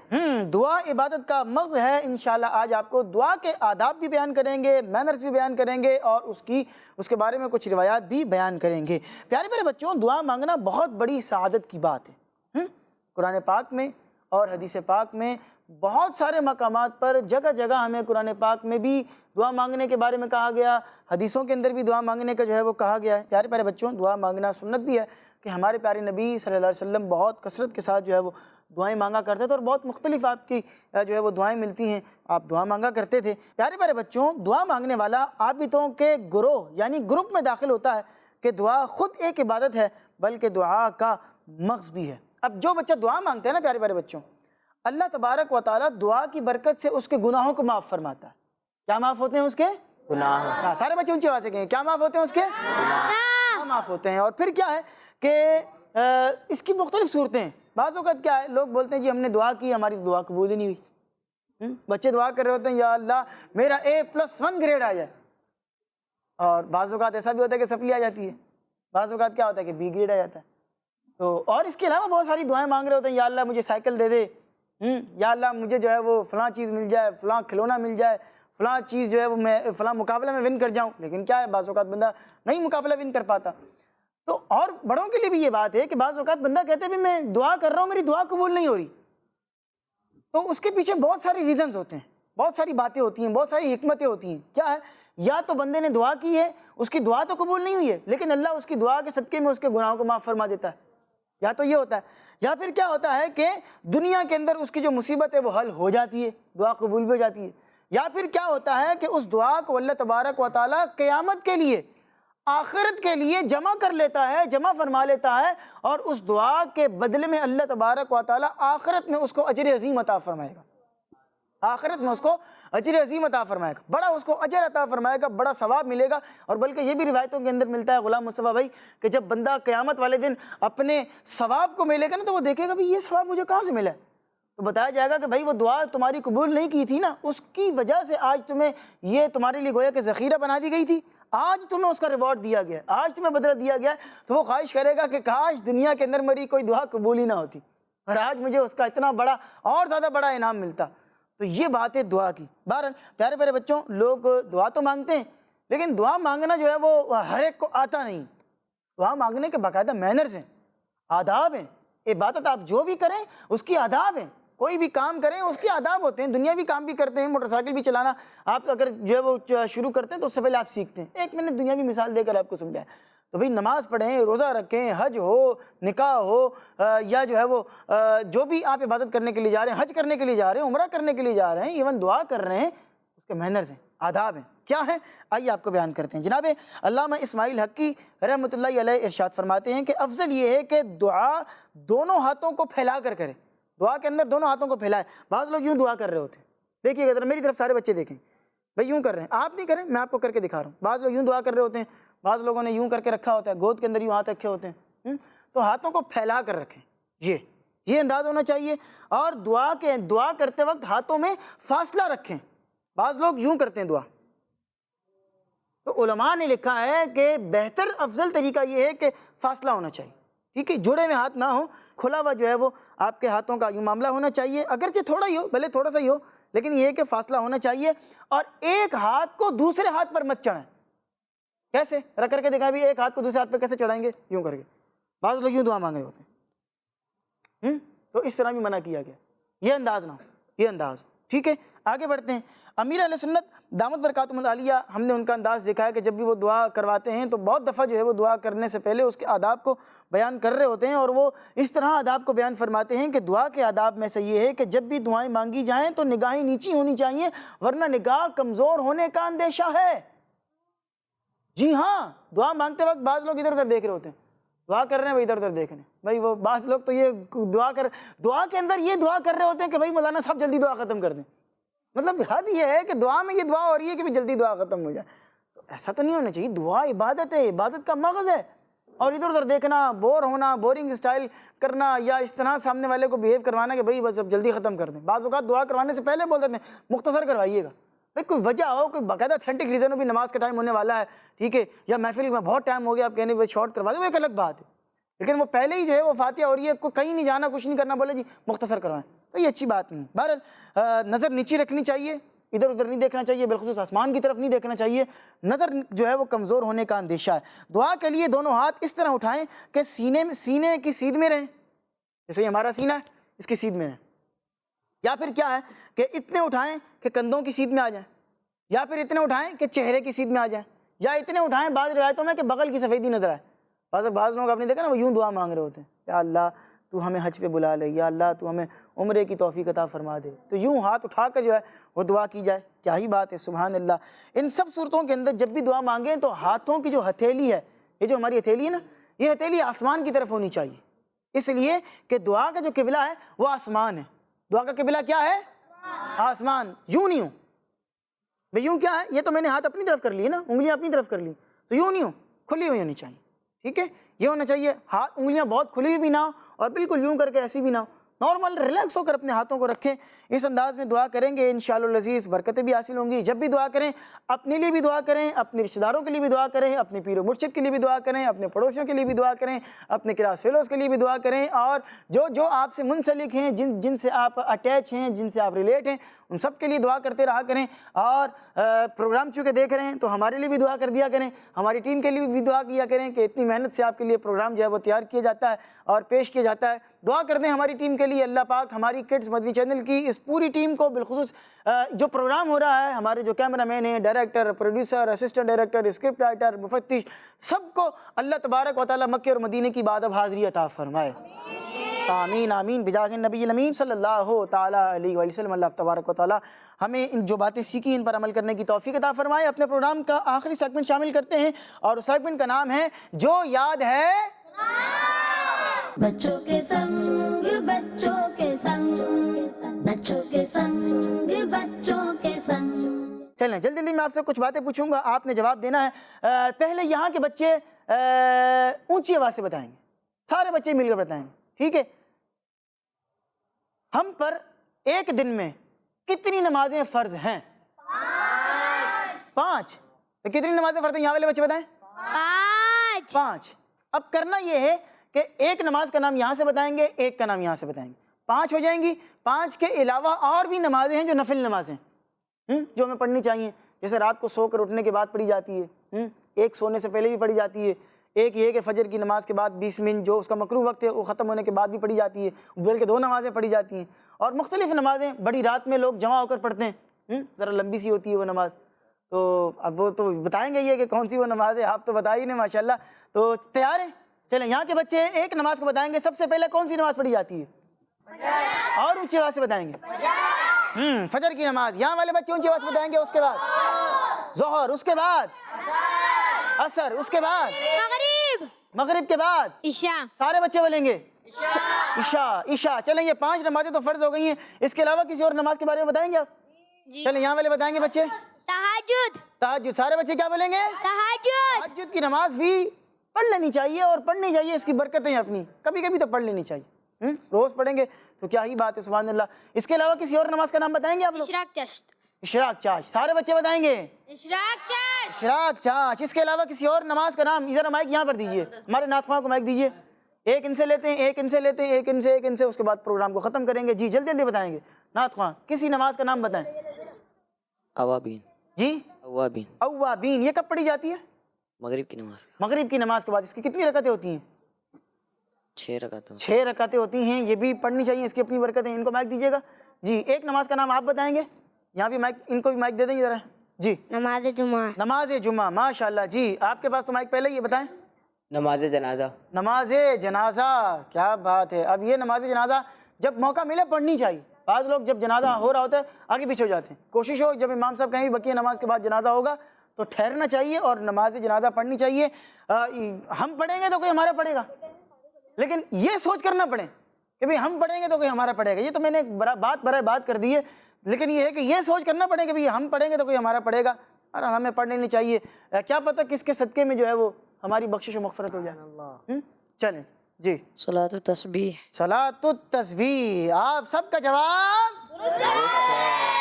دعا عبادت کا مغز ہے. انشاءاللہ آج آپ کو دعا کے آداب بھی بیان کریں گے، مینرز بھی بیان کریں گے، اور اس کے بارے میں کچھ روایات بھی بیان کریں گے. پیارے پیارے بچوں، دعا مانگنا بہت بڑی سعادت کی بات ہے. قرآن پاک میں اور حدیث پاک میں بہت سارے مقامات پر جگہ جگہ ہمیں قرآن پاک میں بھی دعا مانگنے کے بارے میں کہا گیا، حدیثوں کے اندر بھی دعا مانگنے کا جو ہے وہ کہا گیا ہے. پیارے پیارے بچوں، دعا مانگنا سنت بھی ہے کہ ہمارے پیارے نبی صلی اللہ علیہ وسلم بہت کثرت کے ساتھ جو ہے وہ دعائیں مانگا کرتے تھے، اور بہت مختلف آپ کی جو ہے وہ دعائیں ملتی ہیں، آپ دعا مانگا کرتے تھے. پیارے پیارے بچوں، دعا مانگنے والا عابدوں کے گروہ یعنی گروپ میں داخل ہوتا ہے کہ دعا خود ایک عبادت ہے بلکہ دعا کا مغز بھی ہے. اب جو بچہ دعا مانگتے ہیں نا پیارے پیارے بچوں، اللہ تبارک و تعالیٰ دعا کی برکت سے اس کے گناہوں کو معاف فرماتا ہے. کیا معاف ہوتے ہیں اس کے؟ گناہ. سارے بچے اونچی آواز سے کہیں کیا معاف ہوتے ہیں اس کے؟ گناہ معاف ہوتے ہیں. اور پھر کیا ہے کہ اس کی مختلف صورتیں ہیں. بعض اوقات کیا ہے، لوگ بولتے ہیں جی ہم نے دعا کی، ہماری دعا قبول ہی نہیں ہوئی. بچے دعا کر رہے ہوتے ہیں یا اللہ میرا A+1 گریڈ آ جائے، اور بعض اوقات ایسا بھی ہوتا ہے کہ سپلی آ جاتی ہے، بعض اوقات کیا ہوتا ہے کہ B گریڈ آ جاتا ہے. تو اور اس کے علاوہ بہت ساری دعائیں مانگ رہے ہوتے ہیں، یا اللہ مجھے سائیکل دے دے، یا اللہ مجھے جو ہے وہ فلاں چیز مل جائے، فلاں کھلونا مل جائے، فلاں چیز جو ہے وہ میں فلاں مقابلہ میں ون کر جاؤں. لیکن کیا ہے، بعض اوقات بندہ نہیں مقابلہ ون کر پاتا. تو اور بڑوں کے لیے بھی یہ بات ہے کہ بعض اوقات بندہ کہتے ہیں بھی میں دعا کر رہا ہوں، میری دعا قبول نہیں ہو رہی. تو اس کے پیچھے بہت ساری ریزنز ہوتے ہیں، بہت ساری باتیں ہوتی ہیں، بہت ساری حکمتیں ہوتی ہیں. کیا ہے، یا تو بندے نے دعا کی ہے، اس کی دعا تو قبول نہیں ہوئی ہے، لیکن اللہ اس کی دعا کے صدقے میں اس کے گناہوں کو معاف فرما دیتا ہے. یا تو یہ ہوتا ہے، یا پھر کیا ہوتا ہے کہ دنیا کے اندر اس کی جو مصیبت ہے وہ حل ہو جاتی ہے، دعا قبول بھی ہو جاتی ہے. یا پھر کیا ہوتا ہے کہ اس دعا کو اللہ تبارک و تعالیٰ قیامت کے لیے، آخرت کے لیے جمع کر لیتا ہے، جمع فرما لیتا ہے، اور اس دعا کے بدلے میں اللہ تبارک و تعالیٰ آخرت میں اس کو اجر عظیم عطا فرمائے گا. آخرت میں اس کو اجر عظیم عطا فرمائے گا، بڑا اس کو اجر عطا فرمائے گا، بڑا ثواب ملے گا. اور بلکہ یہ بھی روایتوں کے اندر ملتا ہے غلام مصطفیٰ بھائی کہ جب بندہ قیامت والے دن اپنے ثواب کو ملے گا نا، تو وہ دیکھے گا بھی یہ ثواب مجھے کہاں سے ملا ہے. تو بتایا جائے گا کہ بھائی وہ دعا تمہاری قبول نہیں کی تھی نا، اس کی وجہ سے آج تمہیں یہ تمہارے لیے گویا کہ ذخیرہ بنا دی گئی تھی، آج تمہیں اس کا ریوارڈ دیا گیا ہے، آج تمہیں بدلہ دیا گیا ہے. تو وہ خواہش کرے گا کہ کاش دنیا کے اندر میری کوئی دعا قبول ہی نہ ہوتی، اور آج مجھے اس کا اتنا بڑا اور زیادہ بڑا انعام ملتا. تو یہ بات ہے دعا کی. بہرحال پیارے پیارے بچوں، لوگ دعا تو مانگتے ہیں، لیکن دعا مانگنا جو ہے وہ ہر ایک کو آتا نہیں. دعا مانگنے کے باقاعدہ مینرز ہیں، آداب ہیں. عبادت آپ جو بھی کریں اس کی آداب ہیں، کوئی بھی کام کریں اس کے آداب ہوتے ہیں. دنیاوی کام بھی کرتے ہیں، موٹر سائیکل بھی چلانا آپ اگر جو ہے وہ شروع کرتے ہیں تو اس سے پہلے آپ سیکھتے ہیں. ایک میں نے دنیاوی مثال دے کر آپ کو سمجھایا. تو بھئی نماز پڑھیں، روزہ رکھیں، حج ہو، نکاح ہو، یا جو ہے وہ جو بھی آپ عبادت کرنے کے لیے جا رہے ہیں، حج کرنے کے لیے جا رہے ہیں، عمرہ کرنے کے لیے جا رہے ہیں، ایون دعا کر رہے ہیں، اس کے مینرز ہیں، آداب ہیں. کیا ہیں؟ آئیے آپ کو بیان کرتے ہیں. جناب علامہ اسماعیل حقی رحمۃ اللہ علیہ ارشاد فرماتے ہیں کہ افضل یہ ہے کہ دعا دونوں ہاتھوں کو پھیلا کر کرے. دعا کے اندر دونوں ہاتھوں کو پھیلائے. بعض لوگ یوں دعا کر رہے ہوتے ہیں، دیکھیے گا ذرا میری طرف سارے بچے دیکھیں، بھائی یوں کر رہے ہیں، آپ نہیں کریں، میں آپ کو کر کے دکھا رہا ہوں. بعض لوگ یوں دعا کر رہے ہوتے ہیں، بعض لوگوں نے یوں کر کے رکھا ہوتا ہے، گود کے اندر یوں ہاتھ رکھے ہوتے ہیں. تو ہاتھوں کو پھیلا کر رکھیں، یہ انداز ہونا چاہیے. اور دعا کرتے وقت ہاتھوں میں فاصلہ رکھیں. بعض لوگ یوں کرتے ہیں دعا. تو علماء نے لکھا ہے کہ بہتر افضل طریقہ یہ ہے کہ فاصلہ ہونا چاہیے. ٹھیک ہے، جڑے ہوئے ہاتھ نہ ہوں، کھلا ہوا جو ہے وہ آپ کے ہاتھوں کا یوں معاملہ ہونا چاہیے. اگرچہ تھوڑا ہی ہو، بھلے تھوڑا سا ہی ہو، لیکن یہ ہے کہ فاصلہ ہونا چاہیے. اور ایک ہاتھ کو دوسرے ہاتھ پر مت چڑھائیں. کیسے؟ رکھ کر کے دکھائیں بھی ایک ہاتھ کو دوسرے ہاتھ پہ کیسے چڑھائیں گے؟ یوں کر کے. بعض لوگ یوں دعا مانگ رہے ہوتے ہیں، تو اس طرح بھی منع کیا گیا. یہ انداز نہ ہو، یہ انداز ہو. ٹھیک ہے آگے بڑھتے ہیں. امیر اہل سنت دامت برکاتہم العالیہ، ہم نے ان کا انداز دیکھا ہے کہ جب بھی وہ دعا کرواتے ہیں تو بہت دفعہ جو ہے وہ دعا کرنے سے پہلے اس کے آداب کو بیان کر رہے ہوتے ہیں، اور وہ اس طرح آداب کو بیان فرماتے ہیں کہ دعا کے آداب میں سے یہ ہے کہ جب بھی دعائیں مانگی جائیں تو نگاہیں نیچی ہونی چاہیے، ورنہ نگاہ کمزور ہونے کا اندیشہ ہے. جی ہاں، دعا مانگتے وقت بعض لوگ ادھر ادھر دیکھ رہے ہوتے ہیں، دعا کر رہے ہیں وہ ادھر ادھر دیکھ رہے ہیں. بھائی وہ بعض لوگ تو یہ دعا کے اندر یہ دعا کر رہے ہوتے ہیں کہ بھائی مولانا صاحب جلدی دعا ختم کر دیں. مطلب حد یہ ہے کہ دعا میں یہ دعا ہو رہی ہے کہ بھی جلدی دعا ختم ہو جائے. تو ایسا تو نہیں ہونا چاہیے. دعا عبادت ہے، عبادت کا مغز ہے، اور ادھر ادھر دیکھنا، بور ہونا، بورنگ اسٹائل کرنا، یا اس طرح سامنے والے کو بیہیو کروانا کہ بھائی بس اب جلدی ختم کر دیں. بعض اوقات دعا کروانے سے پہلے بول دیتے ہیں مختصر کروائیے گا. بھائی کوئی وجہ ہو، کوئی باقاعدہ اتھینٹک ریزن ہو بھی نماز کا ٹائم ہونے والا ہے، ٹھیک ہے، یا محفل میں بہت ٹائم ہو گیا آپ کہنے بھائی شارٹ کروا دیں، وہ ایک الگ بات ہے. لیکن وہ پہلے ہی جو ہے وہ فاتحہ ہو رہی ہے، کوئی کہیں نہیں جانا، کچھ نہیں کرنا، بولے جی مختصر کروائیں، تو یہ اچھی بات نہیں. بہرحال نظر نیچی رکھنی چاہیے، ادھر ادھر نہیں دیکھنا چاہیے، بالخصوص آسمان کی طرف نہیں دیکھنا چاہیے. نظر جو ہے وہ کمزور ہونے کا اندیشہ ہے. دعا کے لیے دونوں ہاتھ اس طرح اٹھائیں کہ سینے کی سیدھ میں رہیں، جیسے یہ ہمارا سینہ ہے اس کی سیدھ میں رہیں. یا پھر کیا ہے کہ اتنے اٹھائیں کہ کندھوں کی سیدھ میں آ جائیں، یا پھر اتنے اٹھائیں کہ چہرے کی سیدھ میں آ جائیں، یا اتنے اٹھائیں بعض روایتوں میں کہ بغل کی سفیدی نظر آئے. بعض لوگ آپ نے دیکھا نا وہ یوں دعا مانگ رہے ہوتے ہیں، یا اللہ تو ہمیں حج پہ بلا لے، یا اللہ تو ہمیں عمرے کی توفیق عطا فرما دے. تو یوں ہاتھ اٹھا کر جو ہے وہ دعا کی جائے. کیا ہی بات ہے، سبحان اللہ. ان سب صورتوں کے اندر جب بھی دعا مانگیں تو ہاتھوں کی جو ہتھیلی ہے، یہ جو ہماری ہتھیلی ہے نا، یہ ہتھیلی آسمان کی طرف ہونی چاہیے، اس لیے کہ دعا کا جو قبلہ ہے وہ آسمان ہے. دعا کا قبلہ کیا ہے؟ آسمان. یوں نہیں ہوں بھئی، یوں کیا ہے، یہ تو میں نے ہاتھ اپنی طرف کر لیے نا، انگلیاں اپنی طرف کر لی، تو یوں نہیں ہوں، کھلی ہوئی ہونی چاہیے. ٹھیک ہے، یہ ہونا چاہیے. ہاتھ انگلیاں بہت کھلی ہوئی بھی نہ ہو اور بالکل یوں کر کے ایسی بھی نہ ہو، نارمل ریلیکس ہو کر اپنے ہاتھوں کو رکھیں. اس انداز میں دعا کریں گے انشاءاللہ العزیز برکتیں بھی حاصل ہوں گی. جب بھی دعا کریں اپنے لیے بھی دعا کریں، اپنے رشتہ داروں کے لیے بھی دعا کریں، اپنے پیر و مرشد کے لیے بھی دعا کریں، اپنے پڑوسیوں کے لیے بھی دعا کریں، اپنے کلاس فیلوز کے لیے بھی دعا کریں، اور جو آپ سے منسلک ہیں، جن سے آپ اٹیچ ہیں، جن سے آپ ریلیٹ ہیں، ان سب کے لیے دعا کرتے رہا کریں. اور پروگرام چونکہ دیکھ رہے ہیں تو ہمارے لیے بھی دعا کر دیا کریں، ہماری ٹیم کے لیے بھی دعا کیا کریں کہ اتنی محنت سے آپ کے لیے پروگرام جو ہے وہ تیار کیا جاتا ہے اور پیش کیا جاتا ہے. دعا کر دیں ہماری ٹیم کے لیے. اللہ پاک ہماری کڈز مدنی چینل کی اس پوری ٹیم کو، بالخصوص جو پروگرام ہو رہا ہے، ہمارے جو کیمرہ مین ہیں، director, producer, assistant director, script writer, مفتش، سب کو اللہ تبارک و تعالیٰ مکہ اور مدینے کی باداب حاضری عطا فرمائے. آمین آمین بجاہ النبی الامین صلی اللہ تعالیٰ علیہ وآلہ وسلم. اللہ تبارک و تعالیٰ ہمیں ان جو باتیں سیکھی ان پر عمل کرنے کی توفیق عطا فرمائے. اپنے پروگرام کا آخری سیگمنٹ شامل کرتے ہیں، اور اس سیگمنٹ کا نام ہے جو یاد ہے. بچوں کے سنگ، بچوں کے سنگ، بچوں کے سنگ، بچوں کے سنگ. چلیں جلدی میں آپ سے کچھ باتیں پوچھوں گا، آپ نے جواب دینا ہے. پہلے یہاں کے بچے اونچی آواز سے بتائیں گے، سارے بچے مل کر بتائیں گے، ٹھیک ہے. ہم پر ایک دن میں کتنی نمازیں فرض ہیں؟ 5. کتنی نمازیں فرض ہیں یہاں والے بچے بتائیں؟ 5. اب کرنا یہ ہے کہ ایک نماز کا نام یہاں سے بتائیں گے، ایک کا نام یہاں سے بتائیں گے، 5 ہو جائیں گی. 5 کے علاوہ اور بھی نمازیں ہیں جو نفل نمازیں جو ہمیں پڑھنی چاہیے، جیسے رات کو سو کر اٹھنے کے بعد پڑھی جاتی ہے، ایک سونے سے پہلے بھی پڑھی جاتی ہے، ایک یہ کہ فجر کی نماز کے بعد 20 منٹ جو اس کا مکروہ وقت ہے وہ ختم ہونے کے بعد بھی پڑھی جاتی ہے، بلکہ 2 نمازیں پڑھی جاتی ہیں. اور مختلف نمازیں بڑی رات میں لوگ جمع ہو کر پڑھتے ہیں، ذرا لمبی سی ہوتی ہے وہ نماز. تو اب وہ تو بتائیں گے یہ کہ کون سی وہ نماز ہے، آپ تو بتا ہی نہیں ماشاءاللہ. تو تیار ہیں؟ چلیں یہاں کے بچے ایک نماز کو بتائیں گے. سب سے پہلے کون سی نماز پڑھی جاتی ہے؟ اور اونچی آواز سے بتائیں گے. فجر کی نماز. یہاں والے بچے اونچی آواز سے بتائیں گے. اس کے بعد ظہر، اس کے بعد عصر، اس کے بعد مغرب کے بعد عشاء. سارے بچے بولیں گے عشاء. چلیں یہ 5 نمازیں تو فرض ہو گئی ہیں. اس کے علاوہ کسی اور نماز کے بارے میں بتائیں گے آپ؟ چلیں یہاں والے بتائیں گے بچے. تہجد. سارے بچے کیا بولیں گے؟ تہجد کی نماز بھی پڑھ لینی چاہیے اور پڑھنی چاہیے. اس کی برکتیں اپنی کبھی کبھی تو پڑھ لینی چاہیے. روز پڑھیں گے تو کیا ہی بات ہے، سبحان اللہ. اس کے علاوہ کسی اور نماز کا نام بتائیں گے آپ لوگ؟ اشراق چاش. سارے بچے بتائیں گے اشراق چاش. اس کے علاوہ کسی اور نماز کا نام؟ ذرا مائک یہاں پر دیجئے، ہمارے نعت خواں کو مائک دیجئے. ایک ان سے لیتے ہیں، ایک ان سے لیتے ہیں، ایک ان سے، اس کے بعد پروگرام کو ختم کریں گے. جی جلدی جلدی بتائیں گے. نعت خواں کسی نماز کا نام بتائیں. اوابین. جی اوابین. اوابین. یہ کب پڑھی جاتی ہے؟ مغرب کی نماز. مغرب کی نماز کے بعد. اس کی کتنی رکعتیں ہوتی ہیں؟ 6 رکعتیں. 6 رکعتیں ہوتی ہیں. یہ بھی پڑھنی چاہیے، اس کی اپنی برکتیں. ان کو مائک دیجیے گا. جی ایک نماز کا نام آپ بتائیں گے؟ یہاں بھی مائک، ان کو بھی مائک دے دیں گے ذرا. جی نماز جمعہ. نماز جمعہ، ماشاء اللہ. جی آپ کے پاس تو مائک پہلے ہی، یہ بتائیں. نماز جنازہ. نماز جنازہ، کیا بات ہے. اب یہ نماز جنازہ جب موقع ملے پڑھنی چاہیے. بعض لوگ جب جنازہ ہو رہا ہوتا ہے آگے پیچھے ہو جاتے ہیں. کوشش ہو جب امام صاحب کہیں بھی بقیہ نماز کے بعد جنازہ ہوگا تو ٹھہرنا چاہیے اور نماز جنازہ پڑھنی چاہیے. ہم پڑھیں گے تو کوئی ہمارا پڑھے گا، لیکن یہ سوچ کر نہ پڑھیں کہ بھئی ہم پڑھیں گے تو کوئی ہمارا پڑھے گا. یہ تو میں نے بات برائے بات کر دی ہے، لیکن یہ ہے کہ یہ سوچ کرنا پڑے کہ بھئی ہم پڑھیں گے تو کوئی ہمارا پڑھے گا، اور ہمیں پڑھنے نہیں چاہیے. کیا پتہ کس کے صدقے میں جو ہے وہ ہماری بخشش و مغفرت ہو جائے. چلیں جی. صلاۃ التسبیح. صلاۃ التسبیح. آپ سب کا جواب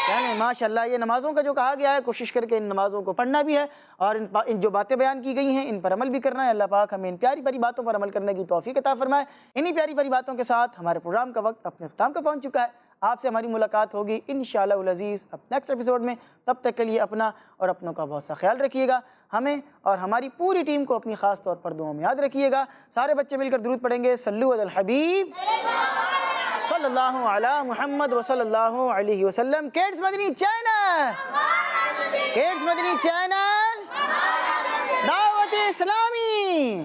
چلیں ماشاء اللہ. یہ نمازوں کا جو کہا گیا ہے کوشش کر کے ان نمازوں کو پڑھنا بھی ہے اور ان جو باتیں بیان کی گئی ہیں ان پر عمل بھی کرنا ہے. اللہ پاک ہمیں ان پیاری پیاری باتوں پر عمل کرنے کی توفیق عطا فرمائے. انہی پیاری پیاری باتوں کے ساتھ ہمارے پروگرام کا وقت اپنے اختتام کو پہنچ چکا ہے. آپ سے ہماری ملاقات ہوگی انشاءاللہ العزیز اب نیکسٹ ایپیسوڈ میں. تب تک کے لیے اپنا اور اپنوں کا بہت سا خیال رکھیے گا. ہمیں اور ہماری پوری ٹیم کو اپنی خاص طور پر دعاؤں میں یاد رکھیے گا. سارے بچے مل کر درود پڑھیں گے. صلو علی الحبیب صلی اللہ علی محمد وصلی اللہ علیہ وسلم. کیڈز مدنی چینل، کیڈز مدنی چینل، دعوت اسلامی.